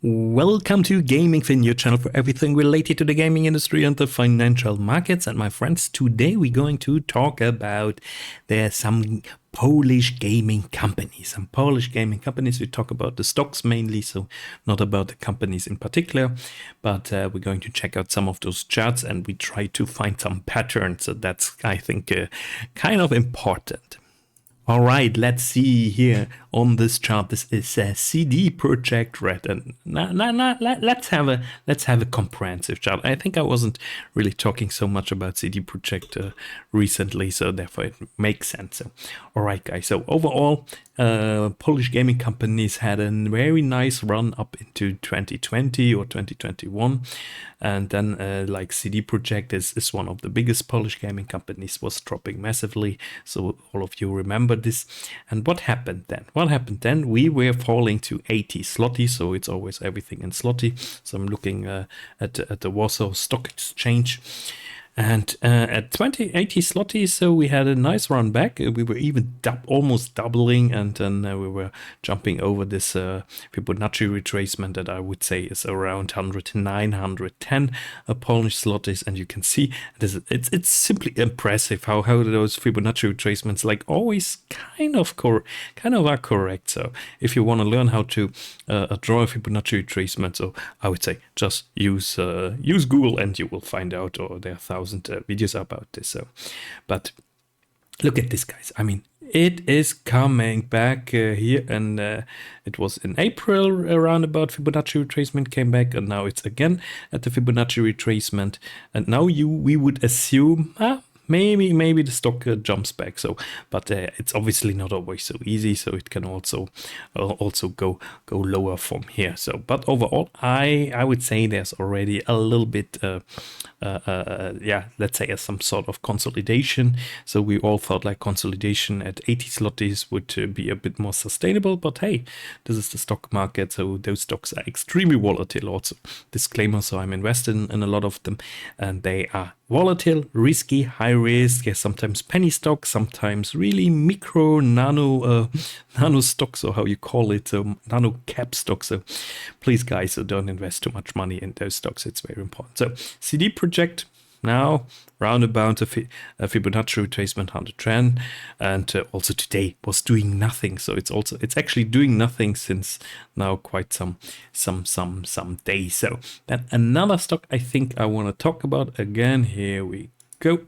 Welcome to Gaming Fin, your channel for everything related to the gaming industry and the financial markets. And my friends, today we're going to talk about there's some Polish gaming companies. We talk about the stocks mainly, so not about the companies in particular, but we're going to check out some of those charts and we try to find some patterns. So that's, I think, kind of important. All right, let's see here on this chart. This is CD Projekt Red, and let's have a comprehensive chart. I think I wasn't really talking so much about CD Projekt recently, so therefore it makes sense. So, all right, guys. So overall, Polish gaming companies had a very nice run up into 2020 or 2021, and then like CD Projekt is one of the biggest Polish gaming companies, was dropping massively. So all of you remember this. And what happened then? We were falling to 80 zloty, so it's always everything in zloty. So I'm looking at the Warsaw Stock Exchange. And at 80 zloty, so we had a nice run back. We were even almost doubling, and then we were jumping over this Fibonacci retracement that I would say is around 109, 110 Polish zlotys. And you can see it's simply impressive how those Fibonacci retracements, like always, kind of are correct. So if you want to learn how to draw a Fibonacci retracement, so I would say just use Google and you will find out, or there are videos about this. So, but look at this, guys. I mean, it is coming back here, and it was in April around about Fibonacci retracement came back, and now it's again at the Fibonacci retracement, and now we would assume maybe the stock jumps back. So, but it's obviously not always so easy. So it can also go lower from here. So, but overall, I would say there's already a little bit, let's say some sort of consolidation. So we all thought like consolidation at 80 zlotys would be a bit more sustainable. But hey, this is the stock market, so those stocks are extremely volatile. Also, disclaimer: so I'm invested in a lot of them, and they are volatile, risky, high risk, sometimes penny stocks, sometimes really micro, nano stocks, or how you call it, nano cap stocks. So please, guys, don't invest too much money in those stocks. It's very important. So CD Projekt now roundabout a Fibonacci retracement 110, and also today was doing nothing. So it's actually doing nothing since now quite some days. So then another stock I think I want to talk about again. Here we go.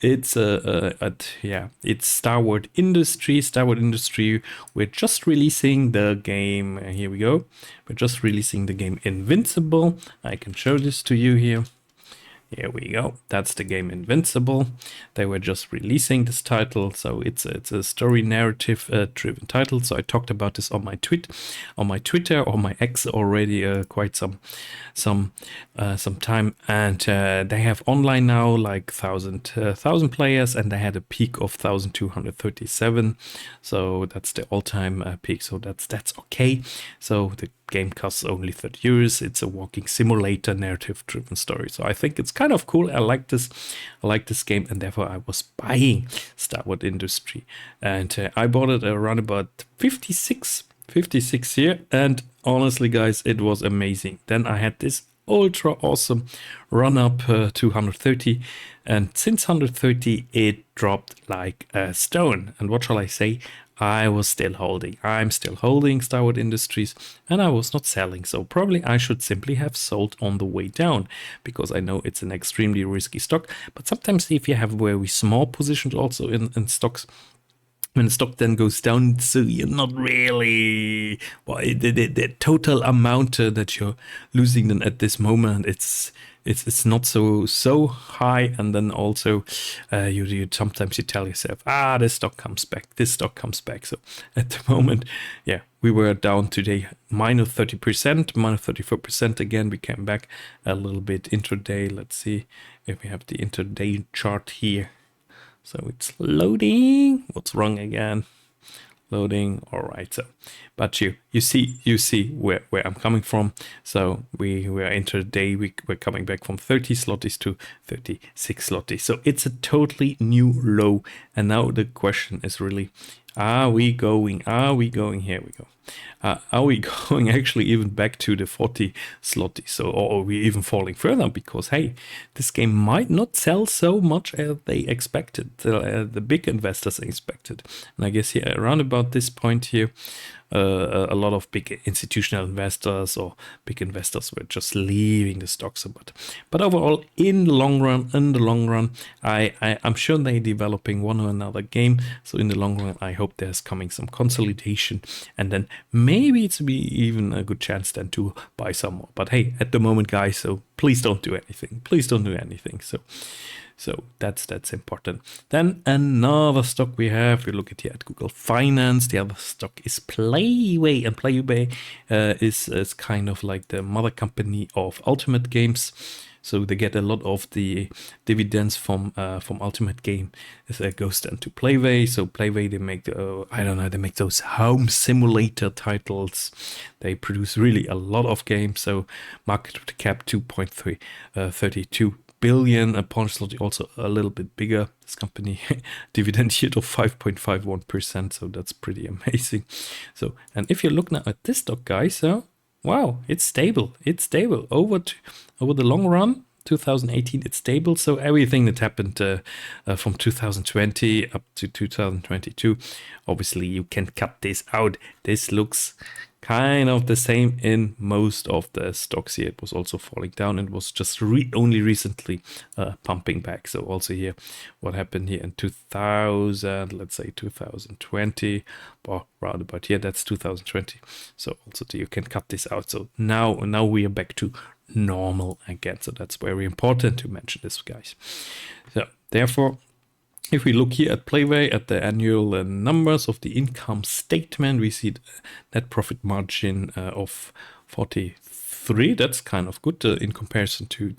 It's it's Starward Industries. Starward Industry. We're just releasing the game. Here we go. We're just releasing the game Invincible. I can show this to you here. Here we go. That's the game Invincible. They were just releasing this title, so it's a story narrative driven title. So I talked about this on my Twitter or my X already quite some time, and they have online now like 1,000 players, and they had a peak of 1,237. So that's the all-time peak. So that's okay. So the game costs only 30 euros. It's a walking simulator narrative driven story. So I think it's kind of cool. I like this game, and therefore I was buying Starward Industry, and I bought it around about 56 here, and honestly, guys, it was amazing. Then I had this ultra awesome run up to 130, and since 130 it dropped like a stone. And what shall I say? I'm still holding Starward Industries, and I was not selling. So probably I should simply have sold on the way down, because I know it's an extremely risky stock. But sometimes if you have very small positions also in stocks, when the stock then goes down, so you're not really, the total amount that you're losing then at this moment, it's not so high. And then also you sometimes you tell yourself, this stock comes back. So at the moment, we were down today minus 30%, minus 34% again. We came back a little bit intraday. Let's see if we have the intraday chart here. So it's loading. What's wrong again? Loading. All right. So, but you you see where I'm coming from. So we are into the day, we're coming back from 30 zlotys to 36 zlotys. So it's a totally new low. And now the question is really, are we going, here we go. Are we going actually even back to the 40 zloty? So, or are we even falling further? Because, hey, this game might not sell so much as they expected, the big investors expected. And I guess here, around about this point here, a lot of big institutional investors or big investors were just leaving the stocks a bit. But overall, in the long run, I'm sure they're developing one or another game. So in the long run, I hope there's coming some consolidation, and then maybe it's be even a good chance then to buy some more. But hey, at the moment, guys, so please don't do anything. Please don't do anything. So that's important. Then another stock we have, we look at here at Google Finance. The other stock is Playway, and Playway is kind of like the mother company of Ultimate Games. So they get a lot of the dividends from Ultimate Game that goes then to Playway. So Playway, they make they make those home simulator titles. They produce really a lot of games. So market cap 2.32 billion, a Polish zloty, also a little bit bigger. This company dividend yield of 5.51%, so that's pretty amazing. So, and if you look now at this stock, guys, so wow, it's stable. It's stable over the long run. 2018, it's stable. So everything that happened from 2020 up to 2022, obviously you can cut this out. This looks kind of the same in most of the stocks here. It was also falling down and was just only recently pumping back. So also here, what happened here in 2000, let's say 2020, or rather about here, that's 2020. So also you can cut this out. So now we are back to normal again. So that's very important to mention this, guys. So therefore, if we look here at Playway, at the annual numbers of the income statement, we see the net profit margin of 43. That's kind of good in comparison to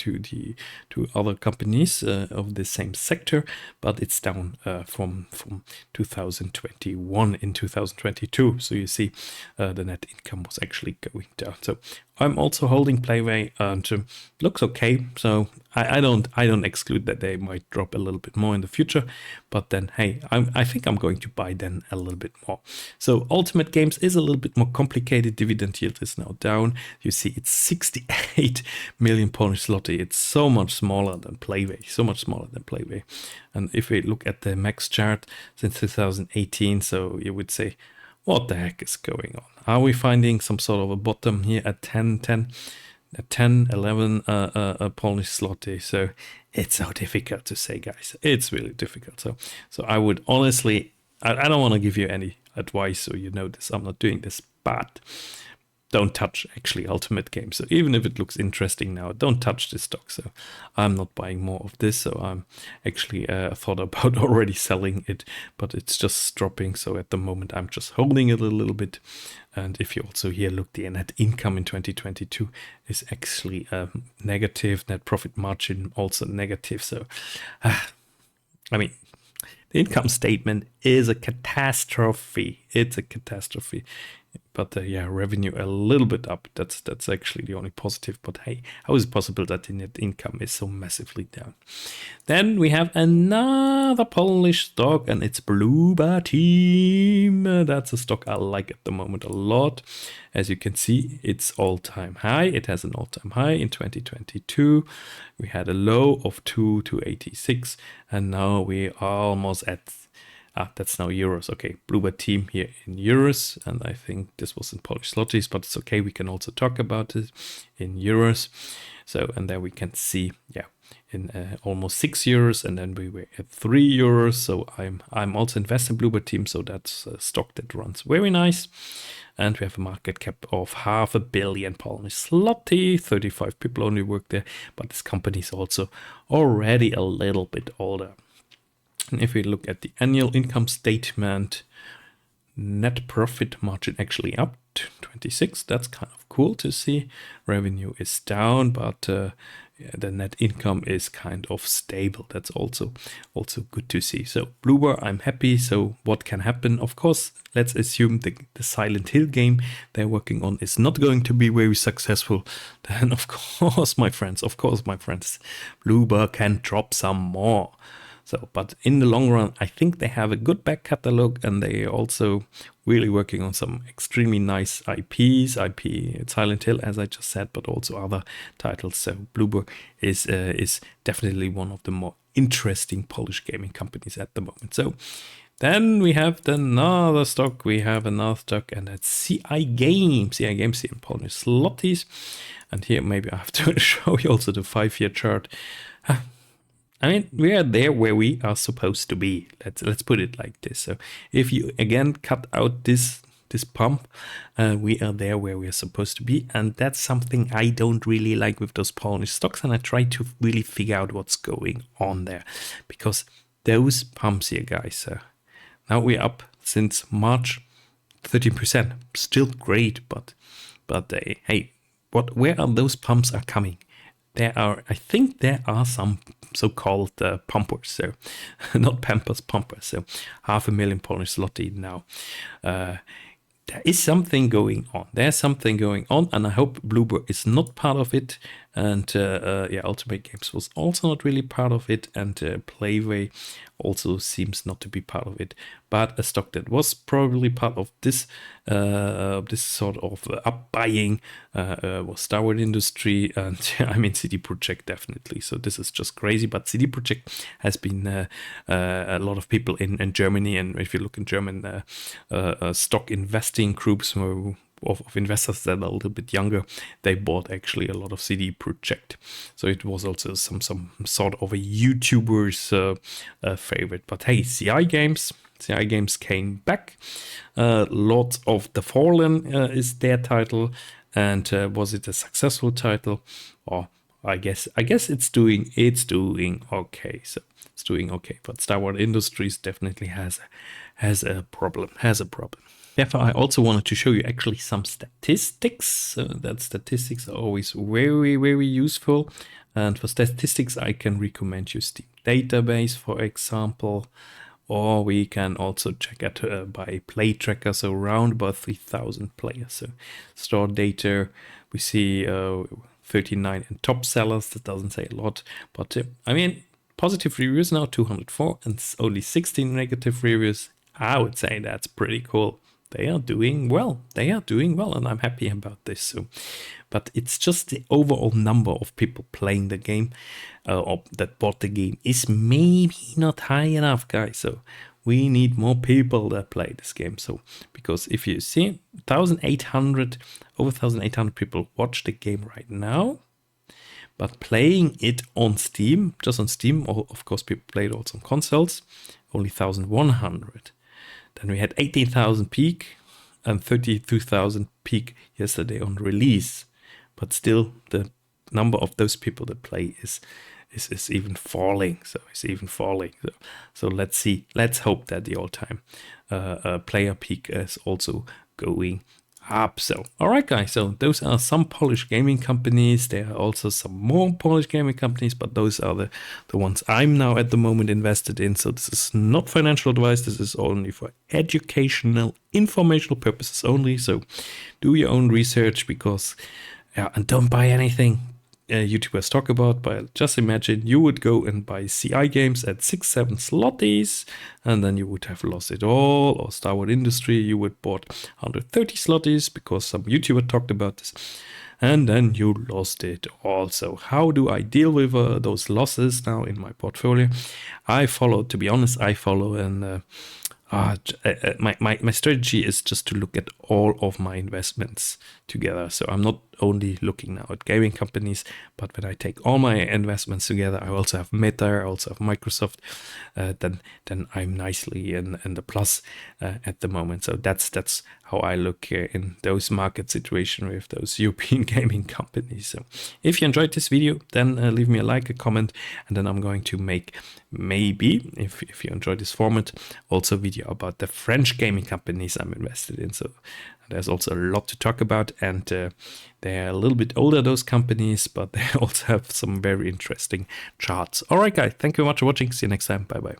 other companies of the same sector, but it's down from 2021 in 2022. So you see the net income was actually going down. So I'm also holding Playway and looks okay. So I don't exclude that they might drop a little bit more in the future, but then hey, I think I'm going to buy then a little bit more. So Ultimate Games is a little bit more complicated. Dividend yield is now down. You see it's 68 million Polish zloty. It's so much smaller than Playway. And if we look at the max chart since 2018, so you would say, what the heck is going on? Are we finding some sort of a bottom here at 11 Polish zloty? So it's so difficult to say, guys. It's really difficult. So I would honestly, I don't want to give you any advice, so you know this. I'm not doing this, but don't touch actually Ultimate Games. So even if it looks interesting now, don't touch this stock. So I'm not buying more of this. So I'm actually thought about already selling it, but it's just dropping. So at the moment, I'm just holding it a little bit. And if you also here look, the net income in 2022 is actually negative. Net profit margin also negative. So, I mean, the income statement is a catastrophe. It's a catastrophe. But yeah, revenue a little bit up. That's actually the only positive. But hey, how is it possible that the net income is so massively down? Then we have another Polish stock, and it's Bloober Team. That's a stock I like at the moment a lot. As you can see, it's all-time high. It has an all-time high in 2022. We had a low of 286, and now we are almost at that's now euros. Okay, Bloober Team here in euros, and I think this was in Polish zlotys, but it's okay. We can also talk about it in euros. So, and there we can see, yeah, in almost 6 euros, and then we were at 3 euros. So I'm also invested in Bloober Team, so that's a stock that runs very nice. And we have a market cap of 500 million Polish zloty. 35 people only work there, but this company is also already a little bit older. And if we look at the annual income statement, net profit margin actually up 26. That's kind of cool to see. Revenue is down, but the net income is kind of stable. That's also good to see. So Bloober, I'm happy. So what can happen? Of course, let's assume the Silent Hill game they're working on is not going to be very successful. Then of course, my friends, Bloober can drop some more. So, but in the long run, I think they have a good back catalog, and they are also really working on some extremely nice IPs, Silent Hill, as I just said, but also other titles. So Bloober is definitely one of the more interesting Polish gaming companies at the moment. So then we have another stock. And that's CI Games. CI Games here in Polish zlotys. And here maybe I have to show you also the 5-year chart. I mean, we are there where we are supposed to be. Let's put it like this. So if you again cut out this pump, we are there where we are supposed to be, and that's something I don't really like with those Polish stocks. And I try to really figure out what's going on there, because those pumps here, guys. Now we're up since March 13%. Still great, but hey, where are those pumps are coming? I think there are some so-called pumpers, so not Pampers, pumpers. So 500,000 Polish zloty now. There is something going on. There's something going on, and I hope Bloober is not part of it. And Ultimate Games was also not really part of it, and Playway also seems not to be part of it. But a stock that was probably part of this sort of up-buying was Starward Industries, and I mean CD Projekt definitely. So this is just crazy. But CD Projekt has been a lot of people in Germany, and if you look in German stock investing groups of investors that are a little bit younger, they bought actually a lot of CD Projekt. So it was also some sort of a YouTuber's favorite. But hey, CI Games came back. Lords of the Fallen is their title, and was it a successful title? Or I guess it's doing okay. So it's doing okay. But Starward Industries definitely has a problem. Therefore, I also wanted to show you actually some statistics. That statistics are always very, very useful. And for statistics, I can recommend you Steam Database, for example, or we can also check it by play tracker, so around about 3,000 players. So store data, we see 39 in top sellers. That doesn't say a lot, but I mean, positive reviews now 204 and only 16 negative reviews. I would say that's pretty cool. They are doing well, and I'm happy about this. So, but it's just the overall number of people playing the game or that bought the game is maybe not high enough, guys. So we need more people that play this game. So because if you see over 1,800 people watch the game right now, but playing it on Steam, just on Steam, or of course people play it also on consoles, only 1,100. Then we had 18,000 peak and 32,000 peak yesterday on release. But still, the number of those people that play is even falling. So let's see. Let's hope that the all-time player peak is also going up. So, all right, guys. So those are some Polish gaming companies. There are also some more Polish gaming companies, but those are the ones I'm now at the moment invested in. So this is not financial advice. This is only for educational, informational purposes only. So do your own research, because and don't buy anything YouTubers talk about. But just imagine you would go and buy CI Games at 6-7 zlotys, and then you would have lost it all. Or Starward Industry, you would bought 130 zlotys because some YouTuber talked about this, and then you lost it all. So how do I deal with those losses now in my portfolio? I follow and my strategy is just to look at all of my investments together. So I'm not only looking now at gaming companies, but when I take all my investments together, I also have Meta, I also have Microsoft, then I'm nicely in the plus at the moment. So that's how I look in those market situations with those European gaming companies. So if you enjoyed this video, then leave me a like, a comment, and then I'm going to make, maybe, if you enjoy this format, also a video about the French gaming companies I'm invested in. So There's also a lot to talk about, and they're a little bit older, those companies, but they also have some very interesting charts. All right, guys, thank you very much for watching. See you next time. Bye-bye.